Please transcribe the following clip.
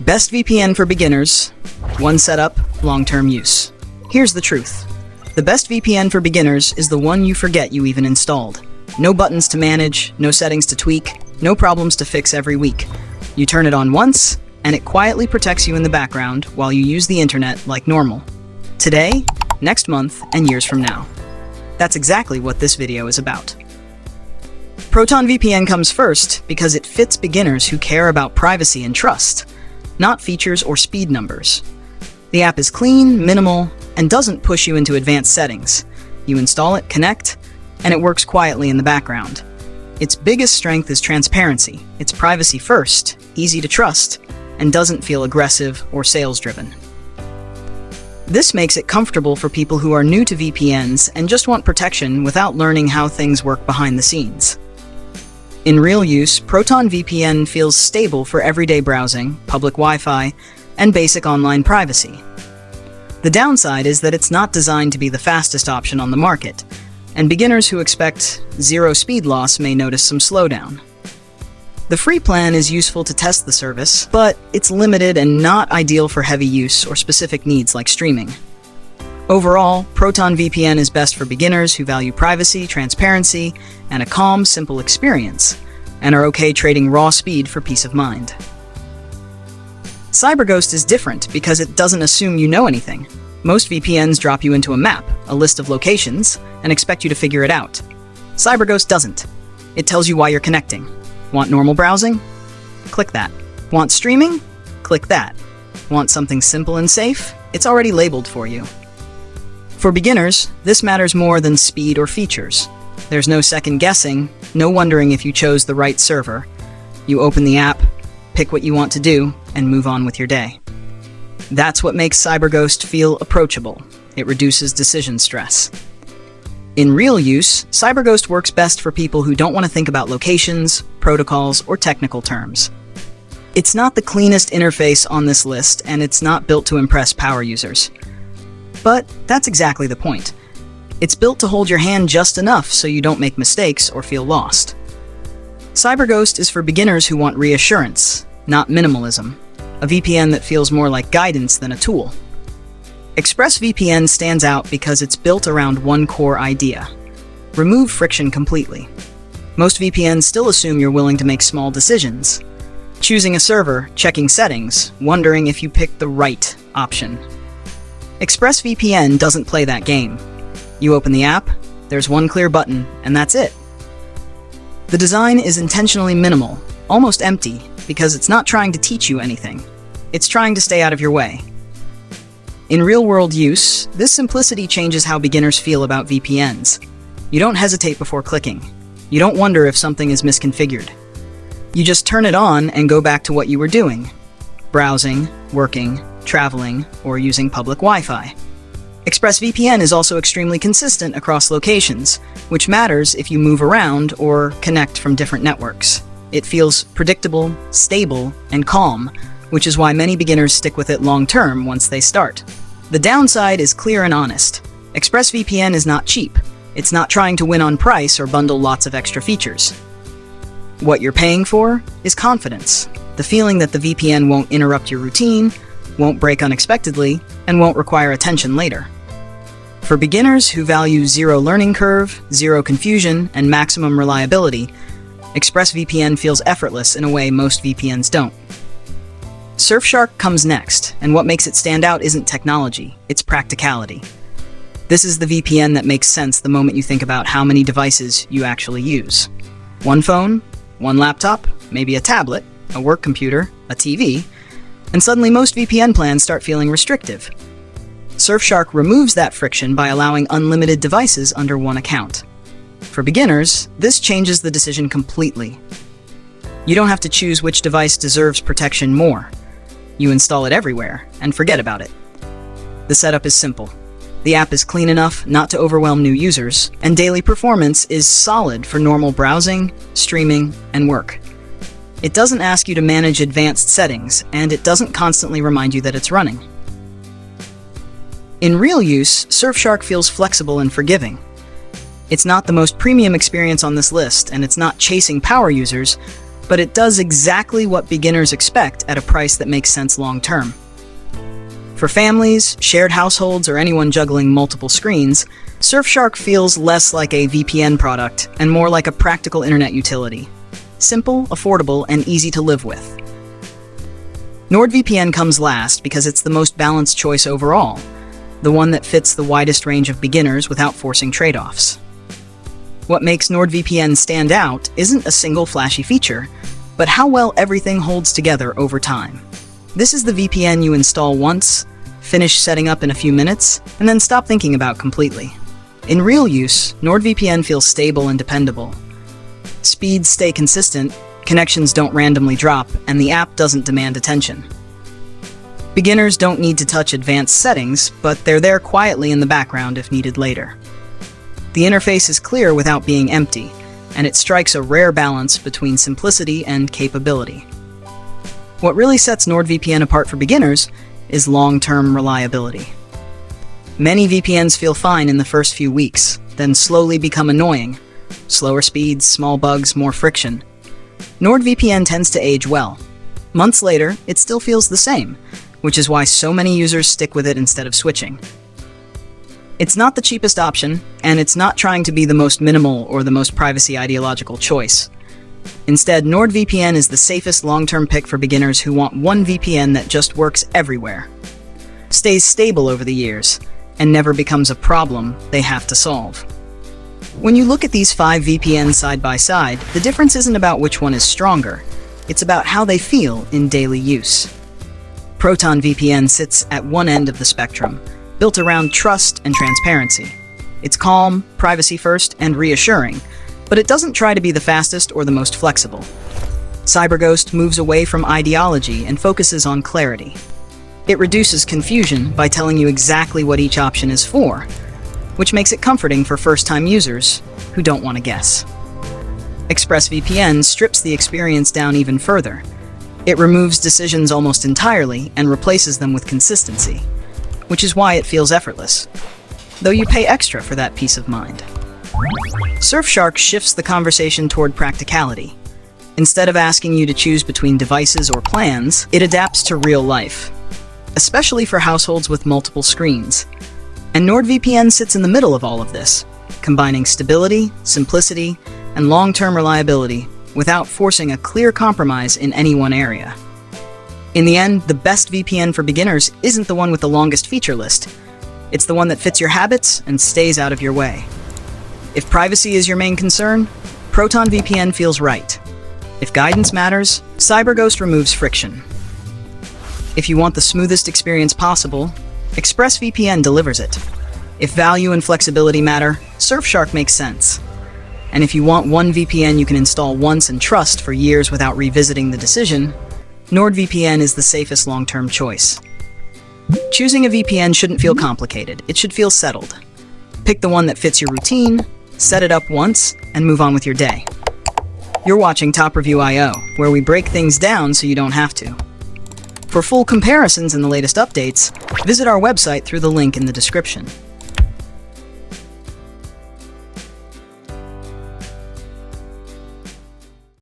Best VPN for beginners, one setup, long-term use. Here's the truth. The best VPN for beginners is the one you forget you even installed. No buttons to manage, no settings to tweak, no problems to fix every week. You turn it on once, and it quietly protects you in the background while you use the internet like normal. Today, next month, and years from now. That's exactly what this video is about. Proton VPN comes first because it fits beginners who care about privacy and trust, not features or speed numbers. The app is clean, minimal, and doesn't push you into advanced settings. You install it, connect, and it works quietly in the background. Its biggest strength is transparency. It's privacy first, easy to trust, and doesn't feel aggressive or sales-driven. This makes it comfortable for people who are new to VPNs and just want protection without learning how things work behind the scenes. In real use, Proton VPN feels stable for everyday browsing, public Wi-Fi, and basic online privacy. The downside is that it's not designed to be the fastest option on the market, and beginners who expect zero speed loss may notice some slowdown. The free plan is useful to test the service, but it's limited and not ideal for heavy use or specific needs like streaming. Overall, Proton VPN is best for beginners who value privacy, transparency, and a calm, simple experience, and are okay trading raw speed for peace of mind. CyberGhost is different because it doesn't assume you know anything. Most VPNs drop you into a map, a list of locations, and expect you to figure it out. CyberGhost doesn't. It tells you why you're connecting. Want normal browsing? Click that. Want streaming? Click that. Want something simple and safe? It's already labeled for you. For beginners, this matters more than speed or features. There's no second guessing, no wondering if you chose the right server. You open the app, pick what you want to do, and move on with your day. That's what makes CyberGhost feel approachable. It reduces decision stress. In real use, CyberGhost works best for people who don't want to think about locations, protocols, or technical terms. It's not the cleanest interface on this list, and it's not built to impress power users. But that's exactly the point. It's built to hold your hand just enough so you don't make mistakes or feel lost. CyberGhost is for beginners who want reassurance, not minimalism, a VPN that feels more like guidance than a tool. ExpressVPN stands out because it's built around one core idea: remove friction completely. Most VPNs still assume you're willing to make small decisions, choosing a server, checking settings, wondering if you picked the right option. ExpressVPN doesn't play that game. You open the app, there's one clear button, and that's it. The design is intentionally minimal, almost empty, because it's not trying to teach you anything. It's trying to stay out of your way. In real-world use, this simplicity changes how beginners feel about VPNs. You don't hesitate before clicking. You don't wonder if something is misconfigured. You just turn it on and go back to what you were doing: browsing, working, traveling, or using public Wi-Fi. ExpressVPN is also extremely consistent across locations, which matters if you move around or connect from different networks. It feels predictable, stable, and calm, which is why many beginners stick with it long-term once they start. The downside is clear and honest. ExpressVPN is not cheap. It's not trying to win on price or bundle lots of extra features. What you're paying for is confidence, the feeling that the VPN won't interrupt your routine, won't break unexpectedly, and won't require attention later. For beginners who value zero learning curve, zero confusion, and maximum reliability, ExpressVPN feels effortless in a way most VPNs don't. Surfshark comes next, and what makes it stand out isn't technology, it's practicality. This is the VPN that makes sense the moment you think about how many devices you actually use. One phone, one laptop, maybe a tablet, a work computer, a TV, and suddenly most VPN plans start feeling restrictive. Surfshark removes that friction by allowing unlimited devices under one account. For beginners, this changes the decision completely. You don't have to choose which device deserves protection more. You install it everywhere and forget about it. The setup is simple. The app is clean enough not to overwhelm new users, and daily performance is solid for normal browsing, streaming, and work. It doesn't ask you to manage advanced settings, and it doesn't constantly remind you that it's running. In real use, Surfshark feels flexible and forgiving. It's not the most premium experience on this list, and it's not chasing power users, but it does exactly what beginners expect at a price that makes sense long-term. For families, shared households, or anyone juggling multiple screens, Surfshark feels less like a VPN product and more like a practical internet utility. Simple, affordable, and easy to live with. NordVPN comes last because it's the most balanced choice overall, the one that fits the widest range of beginners without forcing trade-offs. What makes NordVPN stand out isn't a single flashy feature, but how well everything holds together over time. This is the VPN you install once, finish setting up in a few minutes, and then stop thinking about completely. In real use, NordVPN feels stable and dependable. Speeds stay consistent, connections don't randomly drop, and the app doesn't demand attention. Beginners don't need to touch advanced settings, but they're there quietly in the background if needed later. The interface is clear without being empty, and it strikes a rare balance between simplicity and capability. What really sets NordVPN apart for beginners is long-term reliability. Many VPNs feel fine in the first few weeks, then slowly become annoying. Slower speeds, small bugs, more friction. NordVPN tends to age well. Months later, it still feels the same, which is why so many users stick with it instead of switching. It's not the cheapest option, and it's not trying to be the most minimal or the most privacy ideological choice. Instead, NordVPN is the safest long-term pick for beginners who want one VPN that just works everywhere, stays stable over the years, and never becomes a problem they have to solve. When you look at these 5 VPNs side by side, the difference isn't about which one is stronger, it's about how they feel in daily use. Proton VPN sits at one end of the spectrum, built around trust and transparency. It's calm, privacy-first, and reassuring, but it doesn't try to be the fastest or the most flexible. CyberGhost moves away from ideology and focuses on clarity. It reduces confusion by telling you exactly what each option is for, which makes it comforting for first-time users who don't want to guess. ExpressVPN strips the experience down even further. It removes decisions almost entirely and replaces them with consistency, which is why it feels effortless, though you pay extra for that peace of mind. Surfshark shifts the conversation toward practicality. Instead of asking you to choose between devices or plans, it adapts to real life, especially for households with multiple screens. And NordVPN sits in the middle of all of this, combining stability, simplicity, and long-term reliability without forcing a clear compromise in any one area. In the end, the best VPN for beginners isn't the one with the longest feature list. It's the one that fits your habits and stays out of your way. If privacy is your main concern, Proton VPN feels right. If guidance matters, CyberGhost removes friction. If you want the smoothest experience possible, ExpressVPN delivers it. If value and flexibility matter, Surfshark makes sense. And if you want one VPN you can install once and trust for years without revisiting the decision, NordVPN is the safest long-term choice. Choosing a VPN shouldn't feel complicated, it should feel settled. Pick the one that fits your routine, set it up once, and move on with your day. You're watching Top Review IO, where we break things down so you don't have to. For full comparisons and the latest updates, visit our website through the link in the description.